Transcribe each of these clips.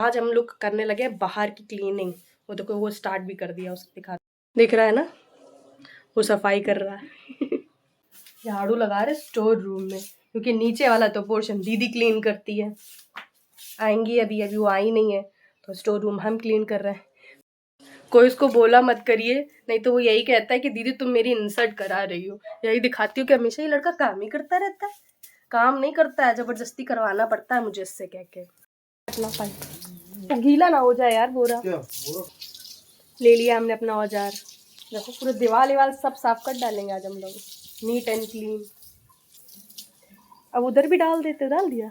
आज हम लोग करने लगे बाहर की क्लीनिंग। वो देखो वो स्टार्ट भी कर दिया, उसको दिखा, दिख रहा है ना, वो सफाई कर रहा है। झाड़ू लगा रहे स्टोर रूम में, क्योंकि नीचे वाला तो पोर्शन दीदी क्लीन करती है। आएंगी अभी, अभी वो आई नहीं है, तो स्टोर रूम हम क्लीन कर रहे हैं। कोई उसको बोला मत करिए, नहीं तो वो यही कहता है कि दीदी तुम मेरी इंसल्ट करा रही हो। यही दिखाती हूँ कि हमेशा ये लड़का काम ही करता रहता है, काम नहीं करता है, जबरदस्ती करवाना पड़ता है मुझे इससे कह के। तो गीला ना हो जाए यार बोरा। ले लिया हमने अपना औजार, देखो पूरे दीवार सब साफ कर डालेंगे आज हम लोग, नीट एंड क्लीन। अब उधर भी डाल देते, डाल दिया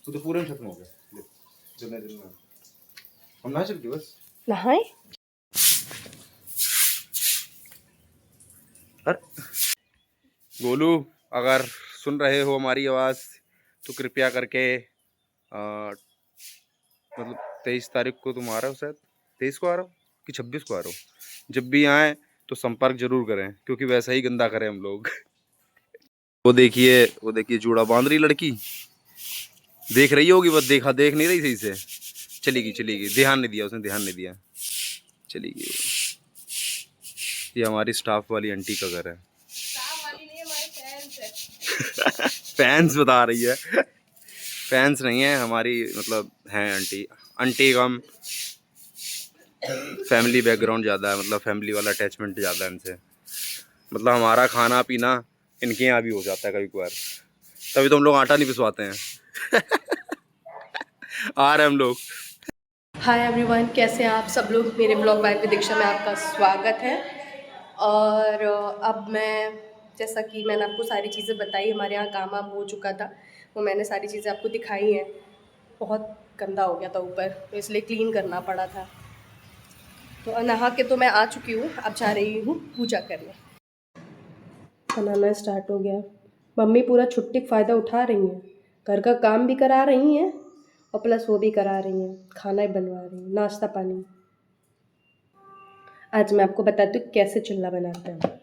तो पूरा खत्म हो गया। हम नहा चलते बस नहाए। गोलू, अगर सुन रहे हो हमारी आवाज़ तो कृपया करके मतलब 23 तारीख को तुम आ रहे हो, शायद 23 को आ रहे हो कि 26 को आ रहे हो, जब भी आए तो संपर्क जरूर करें, क्योंकि वैसा ही गंदा करें हम लोग। वो देखिए जूड़ा बांध रही लड़की, देख रही होगी, बस देख नहीं रही सही से, चली गई, ध्यान नहीं दिया उसने, ध्यान नहीं दिया, चली गई। ये हमारी स्टाफ वाली आंटी का घर है। फैंस बता रही है, फैंस नहीं है हमारी, मतलब हैं आंटी कम फैमिली बैकग्राउंड ज़्यादा है, मतलब फैमिली वाला अटैचमेंट ज़्यादा है इनसे। मतलब हमारा खाना पीना इनके यहाँ भी हो जाता है कभी कभार, तभी तो हम लोग आटा नहीं पिसवाते हैं। आ रहे हम लोग। हाय एवरीवन, कैसे हैं आप सब लोग। मेरे ब्लॉग बाय दीक्षा में आपका स्वागत है। और अब मैं, जैसा कि मैंने आपको सारी चीज़ें बताई, हमारे यहाँ काम वाम हो चुका था, वो मैंने सारी चीज़ें आपको दिखाई हैं। बहुत गंदा हो गया था ऊपर, तो इसलिए क्लीन करना पड़ा था। तो नहा के तो मैं आ चुकी हूँ, अब जा रही हूँ पूजा करने। बनाना स्टार्ट हो गया। मम्मी पूरा छुट्टी का फ़ायदा उठा रही हैं, घर का काम भी करा रही हैं और प्लस वो भी करा रही हैं, खाना भी बनवा रही हैं, नाश्ता पानी। आज मैं आपको बताती हूँ कैसे चिल्ला बनाते हैं।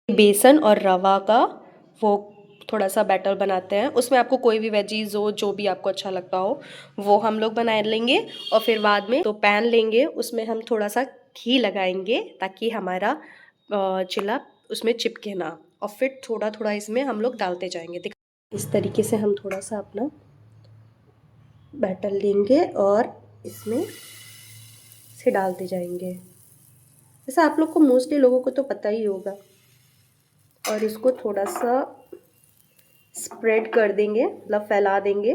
बेसन और रवा का वो थोड़ा सा बैटर बनाते हैं, उसमें आपको कोई भी वेजीज हो, जो भी आपको अच्छा लगता हो वो हम लोग बना लेंगे। और फिर बाद में तो पैन लेंगे, उसमें हम थोड़ा सा घी लगाएंगे ताकि हमारा चिल्ला उसमें चिपके ना, और फिर थोड़ा थोड़ा इसमें हम लोग डालते जाएंगे। इस तरीके से हम थोड़ा सा अपना बैटर लेंगे और इसमें से डालते जाएंगे। जैसा आप लोग को, मोस्टली लोगों को तो पता ही होगा। और इसको थोड़ा सा स्प्रेड कर देंगे, मतलब फैला देंगे,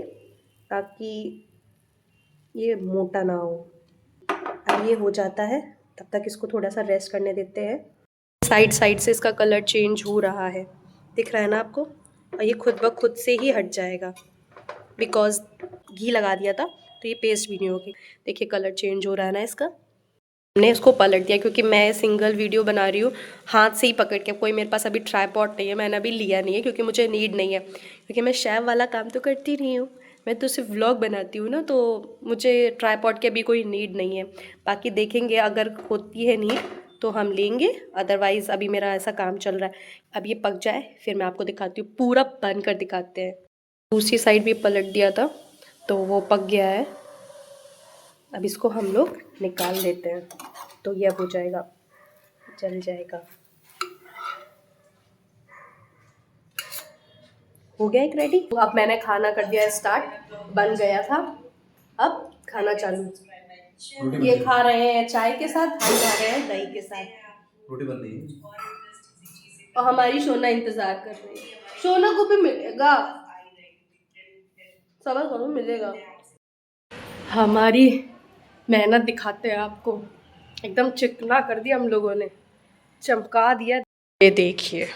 ताकि ये मोटा ना हो। अब ये हो जाता है, तब तक इसको थोड़ा सा रेस्ट करने देते हैं। साइड साइड से इसका कलर चेंज हो रहा है, दिख रहा है ना आपको। और ये खुद ब खुद से ही हट जाएगा, बिकॉज घी लगा दिया था, तो ये पेस्ट भी नहीं होगी। देखिए कलर चेंज हो रहा है ना इसका। हमने इसको पलट दिया, क्योंकि मैं सिंगल वीडियो बना रही हूँ हाथ से ही पकड़ के। कोई मेरे पास अभी ट्राइपॉड नहीं है, मैंने अभी लिया नहीं है, क्योंकि मुझे नीड नहीं है, क्योंकि मैं शेफ वाला काम तो करती नहीं हूँ, मैं तो सिर्फ व्लॉग बनाती हूँ ना, तो मुझे ट्राइपॉड की अभी कोई नीड नहीं है। बाकी देखेंगे, अगर होती है नीड तो हम लेंगे, अदरवाइज़ अभी मेरा ऐसा काम चल रहा है। अब ये पक जाए फिर मैं आपको दिखाती हूँ, पूरा बन कर दिखाते हैं। दूसरी साइड भी पलट दिया था, तो वो पक गया है। अब इसको हम लोग निकाल लेते हैं, तो ये हो जाएगा, जल जाएगा। हो गया एक रेडी। तो अब मैंने खाना कर दिया स्टार्ट, बन गया था। अब खाना चालू। ये खा रहे हैं चाय के साथ, हम खा रहे हैं दही के साथ। रोटी बन रही है और हमारी शोना इंतजार कर रही है। शोना को भी मिलेगा, सबर करो मिलेगा। हमारी मेहनत दिखाते हैं आपको, एकदम चिकना कर दिया हम लोगों ने, चमका दिया। ये देखिए,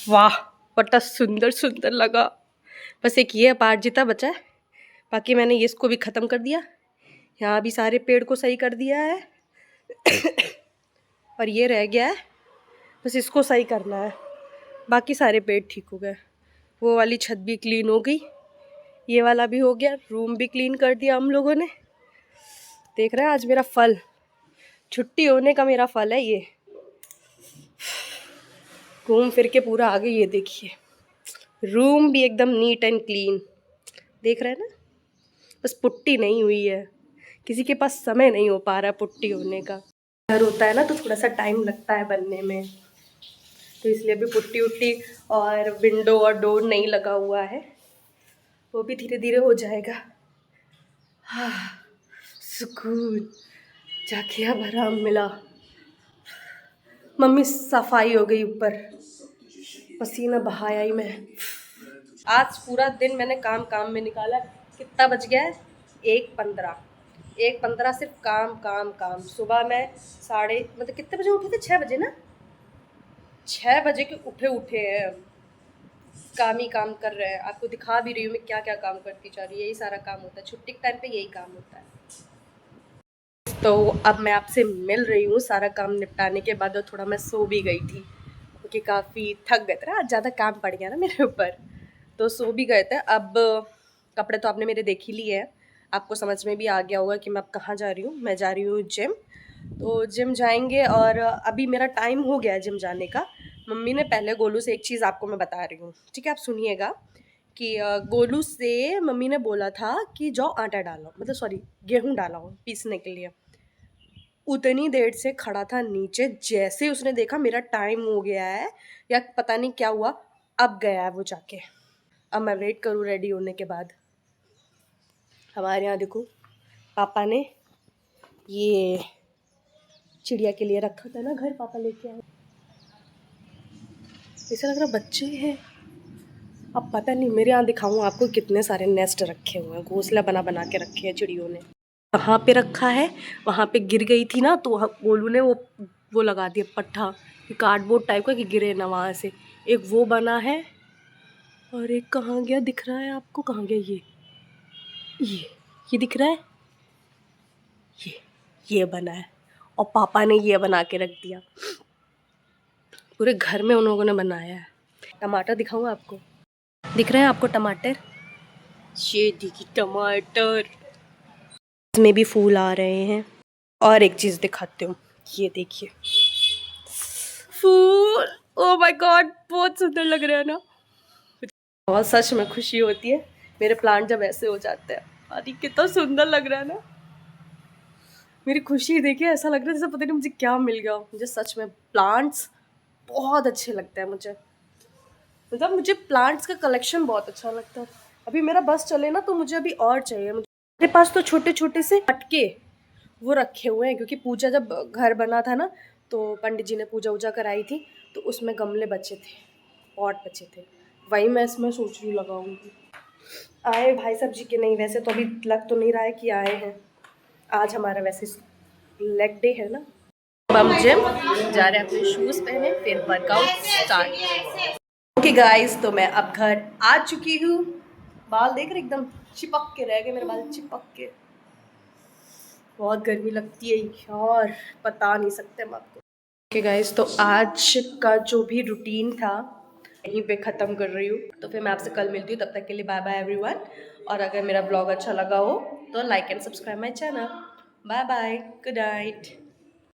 वाह बड़ा सुंदर सुंदर लगा। बस एक ये अपारजिता बचा है, बाकी मैंने ये इसको भी ख़त्म कर दिया। यहाँ भी सारे पेड़ को सही कर दिया है। और ये रह गया है, बस इसको सही करना है, बाकी सारे पेड़ ठीक हो गए। वो वाली छत भी क्लीन हो गई, ये वाला भी हो गया, रूम भी क्लीन कर दिया हम लोगों ने। देख रहे हैं आज मेरा फल, छुट्टी होने का मेरा फल है ये। घूम फिर के पूरा आ गई, ये देखिए रूम भी एकदम नीट एंड क्लीन, देख रहे हैं ना। बस पुट्टी नहीं हुई है, किसी के पास समय नहीं हो पा रहा है पुट्टी होने का। घर होता है ना तो थोड़ा सा टाइम लगता है बनने में, तो इसलिए भी पुट्टी उट्टी और विंडो और डोर नहीं लगा हुआ है, वो भी धीरे धीरे हो जाएगा। हाँ, सुकून, जाके अब आराम मिला। मम्मी सफाई हो गई ऊपर, पसीना बहाया ही मैं। आज पूरा दिन मैंने काम काम में निकाला। कितना बज गया है? 1:15। 1:15 सिर्फ काम काम काम। सुबह मैं मतलब कितने बजे उठे थे? 6 बजे ना, 6 बजे के उठे हैं, काम ही काम कर रहे हैं। आपको दिखा भी रही हूँ मैं क्या क्या काम करती जा रही है। यही सारा काम होता है छुट्टी के टाइम पे, यही काम होता है। तो अब मैं आपसे मिल रही हूँ सारा काम निपटाने के बाद, और थोड़ा मैं सो भी गई थी क्योंकि काफ़ी थक गए थे ना, आज ज़्यादा काम पड़ गया ना मेरे ऊपर, तो सो भी गए थे। अब कपड़े तो आपने मेरे देख ही लिए हैं, आपको समझ में भी आ गया होगा कि मैं अब कहाँ जा रही हूँ। मैं जा रही हूँ जिम, तो जिम जाएंगे और अभी मेरा टाइम हो गया है जिम जाने का। मम्मी ने पहले गोलू से एक चीज़ आपको मैं बता रही हूँ, ठीक है, आप सुनिएगा कि गोलू से मम्मी ने बोला था कि जाओ आटा डालो, मतलब सॉरी गेहूँ डाला हूँ पीसने के लिए। उतनी देर से खड़ा था नीचे, जैसे उसने देखा मेरा टाइम हो गया है या पता नहीं क्या हुआ, अब गया है वो जाके। अब मैं वेट करूँ रेडी होने के बाद। हमारे यहाँ देखो पापा ने ये चिड़िया के लिए रखा था ना घर, पापा लेके आए। ऐसा लग रहा बच्चे हैं। अब पता नहीं, मेरे यहाँ दिखाऊँ आपको कितने सारे नेस्ट रखे हुए हैं, घोंसला बना बना के रखे हैं चिड़ियों ने। वहाँ पे रखा है, वहाँ पे गिर गई थी ना, तो गोलू ने वो लगा दिया पट्टा, कार्डबोर्ड टाइप का, कि गिरे ना वहाँ से। एक वो बना है, और एक कहाँ गया, दिख रहा है आपको? कहाँ गया ये दिख रहा है, ये बना है। और पापा ने ये बना के रख दिया, पूरे घर में उन लोगों ने बनाया है। टमाटर दिखाऊँ आपको? दिख रहे हैं आपको टमाटर? ये देखिए टमाटर, इसमें भी फूल आ रहे हैं। और एक चीज़ दिखाती हूँ, ये देखिए फूल। ओ माय गॉड, बहुत सुंदर लग रहा है ना। बहुत सच में खुशी होती है मेरे प्लांट जब ऐसे हो जाते हैं। अरे कितना सुंदर लग रहा है ना, मेरी खुशी देखिए, ऐसा लग रहा है जैसे पता नहीं मुझे क्या मिल गया। मुझे सच में प्लांट्स बहुत अच्छे लगते हैं, मुझे मतलब मुझे प्लांट्स का कलेक्शन बहुत अच्छा लगता है। अभी मेरा बस चले ना तो मुझे अभी और चाहिए। मेरे पास तो छोटे छोटे से मटके वो रखे हुए हैं, क्योंकि पूजा जब घर बना था ना तो पंडित जी ने पूजा वूजा कराई थी, तो उसमें गमले बचे थे, पॉट बचे थे, वही मैं इसमें सोच रही हूँ लगाऊंगी। आए भाई साहब जी के नहीं, वैसे तो अभी लग तो नहीं रहा है कि आए हैं। आज हमारा वैसे लेग डे है ना। अब हम जिम जा रहे हैं, अपने शूज़ पहने, फिर वर्कआउट स्टार्ट। ओके गाइस, तो मैं अब घर आ चुकी हूँ। बाल देख रहे एकदम चिपक के रह गए मेरे बाल, चिपक के। बहुत गर्मी लगती है यार, बता नहीं सकते हम आपको। ओके गाइस, तो आज का जो भी रूटीन था यहीं पे ख़त्म कर रही हूँ, तो फिर मैं आपसे कल मिलती हूँ। तब तक के लिए बाय बाय एवरीवन। और अगर मेरा ब्लॉग अच्छा लगा हो तो like and subscribe my channel. Bye bye, good night.